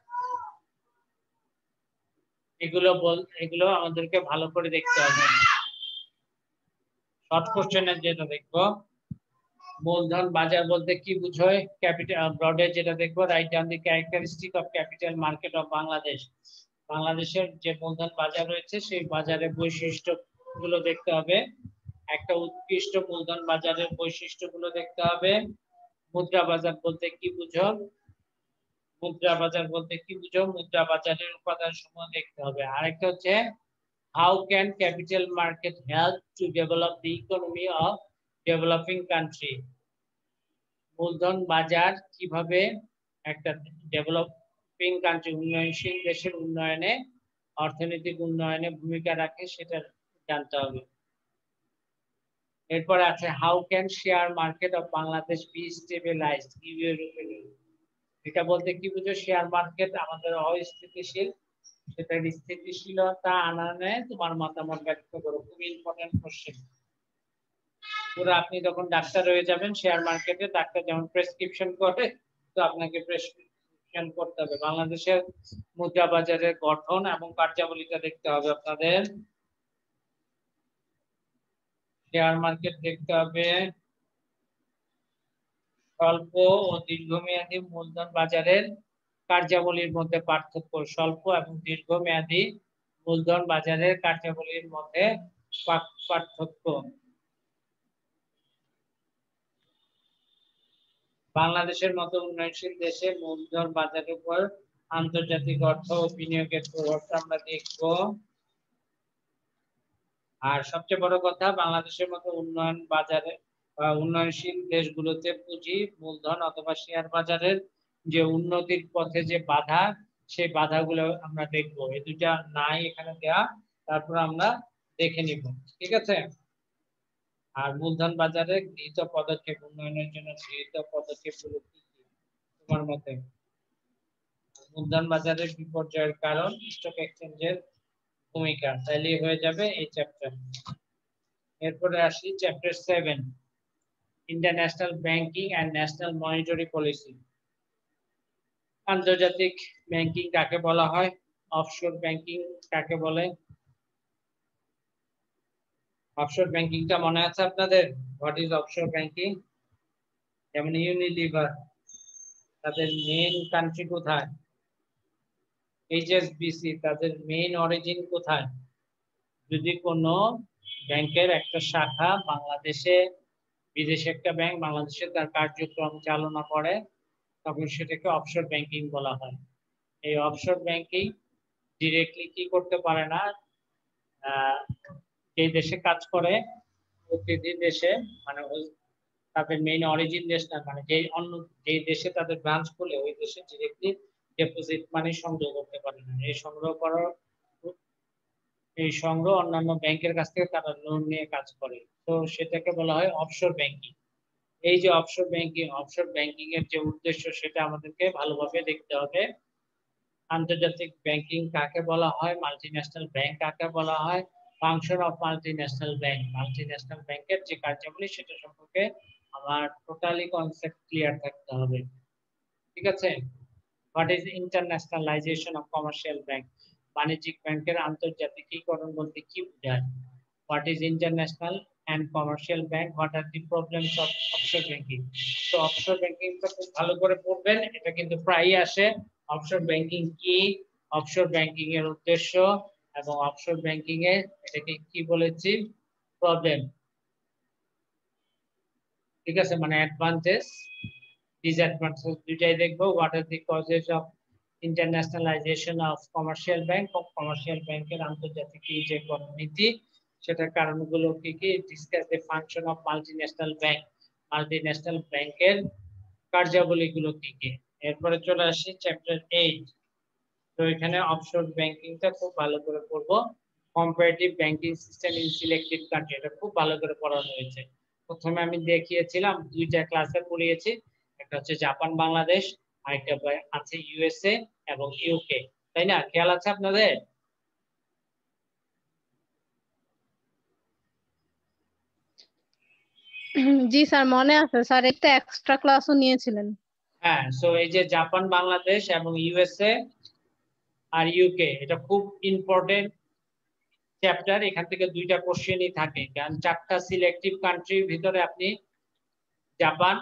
এগুলো আমাদেরকে ভালো করে দেখতে হবে। শর্ট কোশ্চেনের যেটা দেখবো, মূলধন বাজার বলতে কি বোঝায়? ক্যাপিটাল ব্রডে যেটা দেখবো, right down the characteristic of capital market of Bangladesh. বাংলাদেশের যে মূলধন বাজার রয়েছে সেই বাজারের বৈশিষ্ট্যগুলো দেখতে হবে। একটা উৎকৃষ্ট মূলধন বাজারের বৈশিষ্ট্যগুলো দেখতে হবে। মুদ্রা বাজার বলতে কি বুঝো? মুদ্রা বাজার বলতে কি বুঝো? মুদ্রা বাজারের উপাদান সমূহ দেখতে হবে। আরেকটা হচ্ছে how can capital market help to develop the economy of developing country. মূলধন বাজার কিভাবে একটা ডেভেলপিং কান্ট্রি উন্নয়নশীল দেশের উন্নয়নে, অর্থনৈতিক উন্নয়নে ভূমিকা রাখে সেটা জানতে হবে। এরপর আছে how can share market of Bangladesh be stabilized. এটা বলতে কি বুঝো? শেয়ার মার্কেট আমাদের অস্থিতিশীল, সেটার স্থিতিশীলতা আনানে তোমার মতামত ব্যক্ত করো। খুব ইম্পর্টেন্ট কোশ্চেন। পুরো আপনি যখন ডাক্তার হয়ে যাবেন শেয়ার মার্কেটে, ডাক্তার যেমন প্রেসক্রিপশন করে তো আপনাকে প্রেসক্রিপশন করতে হবে। বাংলাদেশের মুদ্রা বাজারের গঠন এবং কার্যাবলীটা দেখতে হবে আপনাদের। শেয়ার মার্কেট দেখতে হবে। স্বল্প ও দীর্ঘমেয়াদী মূলধন বাজারের কার্যাবলীর মধ্যে পার্থক্য। স্বল্প এবং দীর্ঘমেয়াদী মূলধন বাজারের কার্যাবলীর মধ্যে পার্থক্য। বাংলাদেশের মতো উন্নয়নশীল দেশে মূলধন বাজারের উপর আন্তর্জাতিক অর্থ ও বিনিয়োগের প্রভাবটা আমরা দেখব। আর সবচেয়ে বড় কথা, বাংলাদেশের মতো উন্নয়নশীল দেশগুলোতে পুঁজি মূলধন অথবা শেয়ার বাজারের যে উন্নতির পথে যে বাধা সেই বাধাগুলো আমরা দেখব। এই দুইটা নাই এখানে দেয়া, তারপর আমরা দেখে নিব। ঠিক আছে? আর মূলধন বাজারে গৃহীত পদক্ষেপ উন্নয়নের জন্য গৃহীত পদক্ষেপগুলো কি কি তোমার মতে? মূলধন বাজারের বিপর্যয়ের কারণ, স্টক এক্সচেঞ্জের ভূমিকা, তাইলেই হয়ে যাবে এই চ্যাপ্টার। এরপরে আসি chapter 7, international banking and national monetary policy. আন্তর্জাতিক ব্যাংকিং কাকে বলা হয়? অফশোর ব্যাংকিং কাকে বলে? অফশোর ব্যাংকিংটা মনে আছে আপনাদের? What is offshore banking? যেমন ইউনিলিভার, তাদের মেইন কান্ট্রি কোথায়? এইচএসবিসি, তাদের মেইন অরিজিন কোথায়? যদি কোনো ব্যাংকের একটা শাখা বাংলাদেশে, বিদেশে একটা ব্যাংক বাংলাদেশে তার কার্যক্রম চালনা করে, তখন সেটাকে অফশোর ব্যাংকিং বলা হয়। এই অফশোর ব্যাংকিং ডিরেক্টলি কি করতে পারে না, যে দেশে কাজ করে প্রতিটি দেশে, মানে তাদের মেইন অরিজিন দেশ না, মানে যে দেশে তাদের ব্রাঞ্চ খুলে ওই দেশে ডিরেক্টলি ডিপোজিট মানি সংগ্রহ করতে পারে না। এই সংগ্রহ অন্যান্য ব্যাংকের কাছ থেকে তারা লোন নিয়ে কাজ করে, তো সেটাকে বলা হয় অফশোর ব্যাংকিং। এই যে অফশোর ব্যাংকিং এর যে উদ্দেশ্য সেটা আমাদেরকে ভালোভাবে দেখতে হবে। আন্তর্জাতিক ব্যাংকিং কাকে বলা হয়, মাল্টিন্যাশনাল ব্যাংক কাকে বলা হয়, ফাংশন অফ মাল্টিন্যাশনাল ব্যাংকের যে কার্যাবলী সেটা সম্পর্কে আমার টোটালি কনসেপ্ট ক্লিয়ার থাকতে হবে। ঠিক আছে? What is internationalization of commercial bank? বাণিজ্যিক ব্যাংকের আন্তর্জাতিকীকরণ বলতে কি বোঝায়? What is international and commercial bank? What are the problems of offshore banking? তো অফশোর ব্যাংকিংটা খুব ভালো করে পড়বেন, এটা কিন্তু প্রায়ই আসে। অফশোর ব্যাংকিং কি, অফশোর ব্যাংকিং এর উদ্দেশ্য, এবং অফশোর ব্যাংকিং এ এটাকে কি বলেছি, প্রবলেম। ঠিক আছে, মানে অ্যাডভান্টেজ ডিসঅ্যাডভান্টেজ দুইটাই দেখবো। What are the causes of ইন্টারন্যাশনালাইজেশন of commercial bank, commercial ব্যাংকের আন্তর্জাতিকীকরণ নীতি, সেটার কারণগুলো কি কি, discuss the function of multinational bank, multinational ব্যাংকের কার্যাবলীগুলো কি কি। এরপরে চলে আসি চ্যাপ্টার 8। তো এখানে অফশোর ব্যাংকিংটা খুব ভালো করে পড়বো। Comparative banking system in selected country, এটা খুব ভালো করে পড়ানো হয়েছে। প্রথমে আমি দেখিয়েছিলাম, দুইটা ক্লাসে পড়িয়েছি, একটা হচ্ছে জাপান বাংলাদেশ, আরেকটা আছে ইউএসএ এবং ইউকে, তাই না? খেয়াল আছে আপনাদের? জি স্যার, মনে আছে স্যার, একটা এক্সট্রা ক্লাসও নিয়েছিলেন। হ্যাঁ, সো এই যে জাপান বাংলাদেশ এবং ইউএসএ আর ইউকে, এটা খুব ইম্পর্টেন্ট চ্যাপ্টার। এখান থেকে দুইটা কোশ্চেনই থাকে, কারণ চারটা সিলেক্টিভ কান্ট্রির ভিতরে আপনি জাপান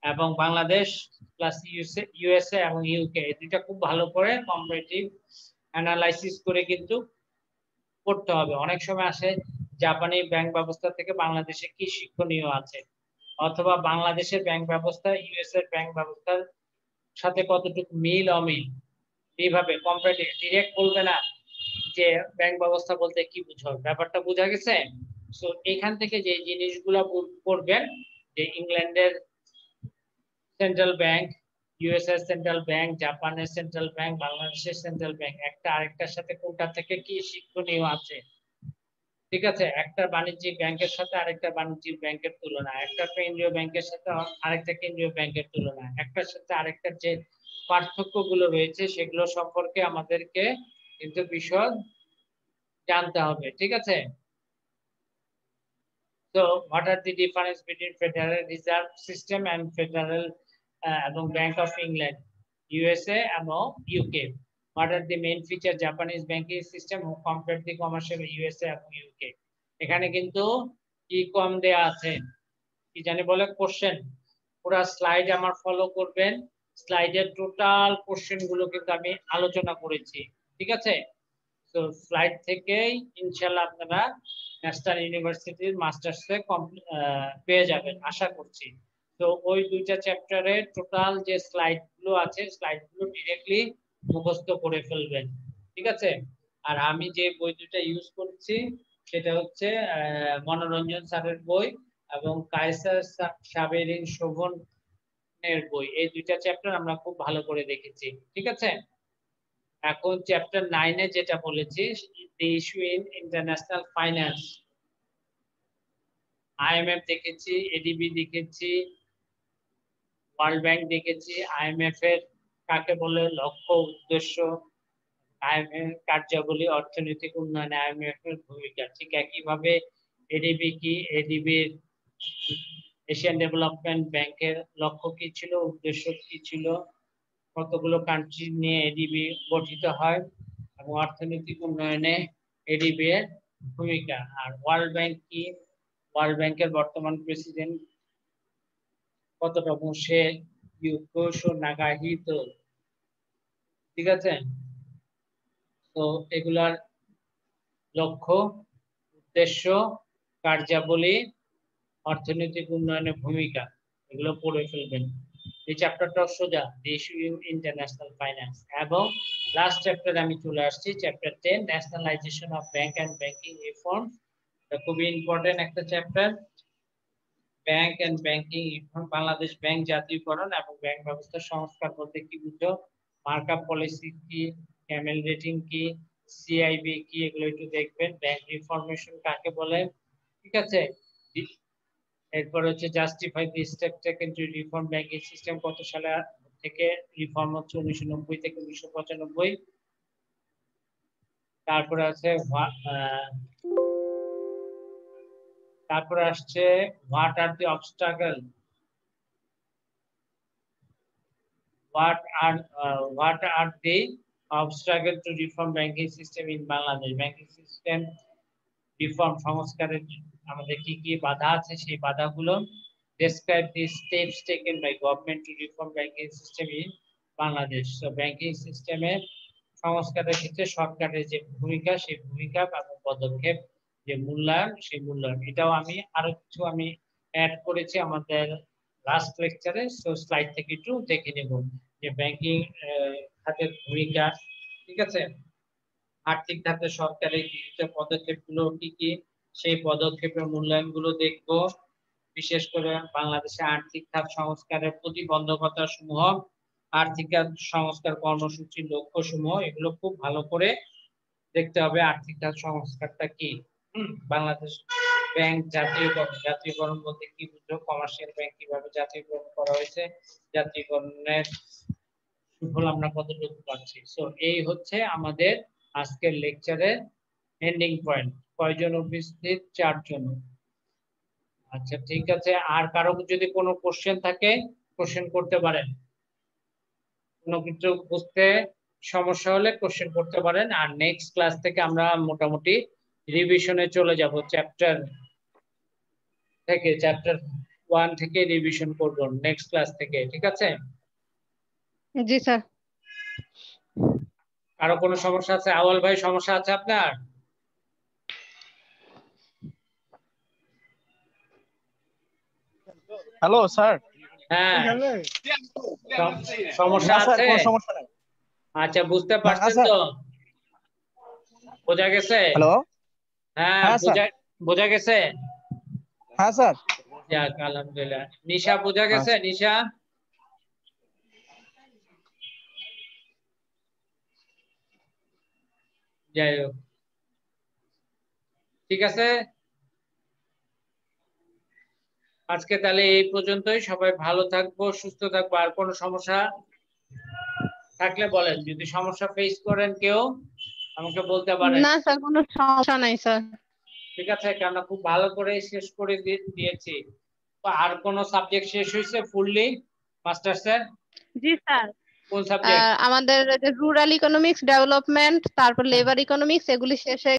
এবং বাংলাদেশ প্লাস ইউএসএ এবং ইউকে, এই দুইটা খুব ভালো করে কম্পারেটিভ অ্যানালাইসিস করে কিন্তু পড়তে হবে। অনেক সময় আসে জাপানি ব্যাংক ব্যবস্থা থেকে বাংলাদেশে কি শিক্ষণীয় আছে, অথবা বাংলাদেশের ব্যাংক ব্যবস্থা ইউএস এর ব্যাংক ব্যবস্থার সাথে কতটুকু মিল অমিল, এইভাবে কম্পারেটিভ। ডিরেক্ট বলবে না যে ব্যাংক ব্যবস্থা বলতে কি বুঝো, ব্যাপারটা বোঝা গেছে? সো এখান থেকে যে জিনিসগুলো পড়বেন, যে ইংল্যান্ডের central bank, USA central bank, জাপানের সেন্ট্রাল ব্যাংক, বাংলাদেশের সেন্ট্রাল ব্যাংক, একটা আরেকটার সাথে কোনটা থেকে কি শিক্ষণীয় আছে। ঠিক আছে, একটা বাণিজ্যিক ব্যাংকের সাথে আরেকটা বাণিজ্যিক ব্যাংকের তুলনা, একটা কেন্দ্রীয় ব্যাংকের সাথে আরেকটা কেন্দ্রীয় ব্যাংকের তুলনা, একটার সাথে আরেকটার যে পার্থক্যগুলো রয়েছে সেগুলো সম্পর্কে আমাদেরকে কিন্তু বিশদ জানতে হবে। ঠিক আছে? So what are the difference between Federal Reserve System and Federal এবং Bank of England, USA এবং UK? What are the main features Japanese banking system compared to commercial USA এবং UK? এখানে কিন্তু কি কম দেয়া আছে, কি জানি বলে কোশ্চেন। পুরো স্লাইড আমার ফলো করবেন, স্লাইডের টোটাল কোশ্চেন গুলো কিন্তু আমি আলোচনা করেছি। ঠিক আছে? তো স্লাইড থেকেই ইনশাআল্লাহ আপনারা ন্যাশনাল ইউনিভার্সিটির মাস্টার্সে পেয়ে যাবেন আশা করছি। তো ওই দুইটা চ্যাপ্টারে টোটাল যে স্লাইড গুলো আছে, স্লাইড গুলো ডিরেক্টলি মুখস্থ করে ফেলবেন। ঠিক আছে? আর আমি যে বই দুটো ইউজ করছি সেটা হচ্ছে মনোরঞ্জন স্যারের বই এবং কায়সার সাবেরিন শোভন এর বই। এই দুইটা চ্যাপ্টার আমরা খুব ভালো করে দেখেছি। ঠিক আছে? এখন চ্যাপ্টার 9 এ যেটা বলেছি, দি issue in international finance, IMF দেখেছি, এডিবি দেখেছি, ওয়ার্ল্ড ব্যাংক দেখেছি। আইএমএফ এর কাকে বলে, লক্ষ্য উদ্দেশ্য, আইএমএফ কার্যাবলী, অর্থনৈতিক উন্নয়নে আইএমএফ এর ভূমিকা। ঠিক একইভাবে এডিবি কি, এডিবির এশিয়ান ডেভেলপমেন্ট ব্যাংকের লক্ষ্য কি ছিল, উদ্দেশ্য কি ছিল, কতগুলো কান্ট্রি নিয়ে এডিবি গঠিত হয়, এবং অর্থনৈতিক উন্নয়নে এডিবি এর ভূমিকা। আর ওয়ার্ল্ড ব্যাংক কি, ওয়ার্ল্ড ব্যাংকের বর্তমান প্রেসিডেন্ট কতটুকু, সে ইউকোশো নাগাহিতো। ঠিক আছে, তো এগুলার লক্ষ্য, উদ্দেশ্য, কার্যাবলী, অর্থনৈতিক উন্নয়নের ভূমিকা, এগুলো পড়ে ফেলবেন। এই চ্যাপ্টারটা সোজা, the issue in international finance. এবং লাস্ট চ্যাপ্টারে আমি চলে আসছি, chapter 10, nationalisation of bank and banking reform. এটা খুবই ইম্পর্টেন্ট একটা চ্যাপ্টার। Bank and banking reform, Bangladesh bank জাতীয়করণ এবং ব্যাংক ব্যবস্থা সংস্কার বলতে কি বুঝো, মার্কআপ পলিসি কি, ক্যামেল রেটিং কি, সিআইবি কি, এগুলো একটু দেখবেন। ব্যাংক রিফর্মেশন কাকে বলে, ঠিক আছে। এরপর হচ্ছে justify the step taken to reform banking system, কত সালে থেকে রিফর্ম হচ্ছে, 1990 থেকে 1995। তারপরে আছে তারপরে আসছে what are the obstacle, what are the obstacles to reform banking system in Bangladesh? Banking system reform, সংস্কারের আমাদের কি কি বাধা আছে, সেই বাধাগুলো। describe the steps taken by government to reform banking system in Bangladesh. So banking সিস্টেমের সংস্কারের ক্ষেত্রে সরকারের যে ভূমিকা, সেই ভূমিকা এবং পদক্ষেপ, যে মূল্যায়ন, সেই মূল্যায়ন। এটাও আমি আরো কিছু অ্যাড করেছি আমাদের লাস্ট লেকচারে। সো স্লাইড থেকে একটু দেখে নেব যে ব্যাংকিং খাতের ভূমিকা, ঠিক আছে। আর্থিক খাতে সরকারের গৃহীত পদক্ষেপগুলো কি কি, সেই পদক্ষেপের মূল্যায়নগুলো দেখব। বিশেষ করে বাংলাদেশে আর্থিক খাত সংস্কারের প্রতিবন্ধকতা সমূহ, আর্থিক খাত সংস্কার কর্মসূচির লক্ষ্য সমূহ, এগুলো খুব ভালো করে দেখতে হবে। আর্থিক খাত সংস্কারটা কি, বাংলাদেশ ব্যাংক জাতীয়করণ বলতে কি বুঝো, কমার্শিয়াল ব্যাংক কিভাবে জাতীয়করণ করা হয়েছে, জাতীয়করণের সুফল আমরা কতটুকু পাচ্ছি। সো এই হচ্ছে আমাদের আজকের লেকচারের এন্ডিং পয়েন্ট। কয়জন উপস্থিত? 4 জন। আচ্ছা, ঠিক আছে। আর কারো যদি কোনো কোশ্চেন থাকে, কোশ্চেন করতে পারেন। কোনো কিছু বুঝতে সমস্যা হলে কোশ্চেন করতে পারেন। আর নেক্সট ক্লাস থেকে আমরা মোটামুটি রিভিশনে চলে যাব, চ্যাপ্টার 1 থেকে রিভিশন করব নেক্সট ক্লাস থেকে, ঠিক আছে? জি স্যার। কারো কোনো সমস্যা আছে? আওয়াল ভাই, সমস্যা আছে আপনার? Hello sir. হ্যাঁ, সমস্যা আছে? সমস্যা নাই। আচ্ছা, বুঝতে পারছেন তো? বোঝা গেছে? হ্যালো। হ্যাঁ, বোঝা গেছে? হ্যাঁ স্যার। যাক, আলহামদুলিল্লাহ। নিশা বোঝা গেছে? নিশা, যাই হোক, ঠিক আছে। আজকে তাহলে এই পর্যন্তই। সবাই ভালো থাকবো, সুস্থ থাকবো। আর কোনো সমস্যা থাকলে বলেন, যদি সমস্যা ফেস করেন কেউ আমাকে বলতে পারেন। না স্যার, কোনো সমস্যা নাই স্যার। ঠিক আছে, কেন খুব ভালো করে শেষ করে দিয়েছি। তো আর কোনো সাবজেক্ট শেষ হয়েছে ফুললি মাস্টার স্যার? জি স্যার। কোন সাবজেক্ট? আমাদের রুরাল ইকোনমিক্স, ডেভেলপমেন্ট, তারপর লেবার ইকোনমিক্স, এগুলি শেষ হয়ে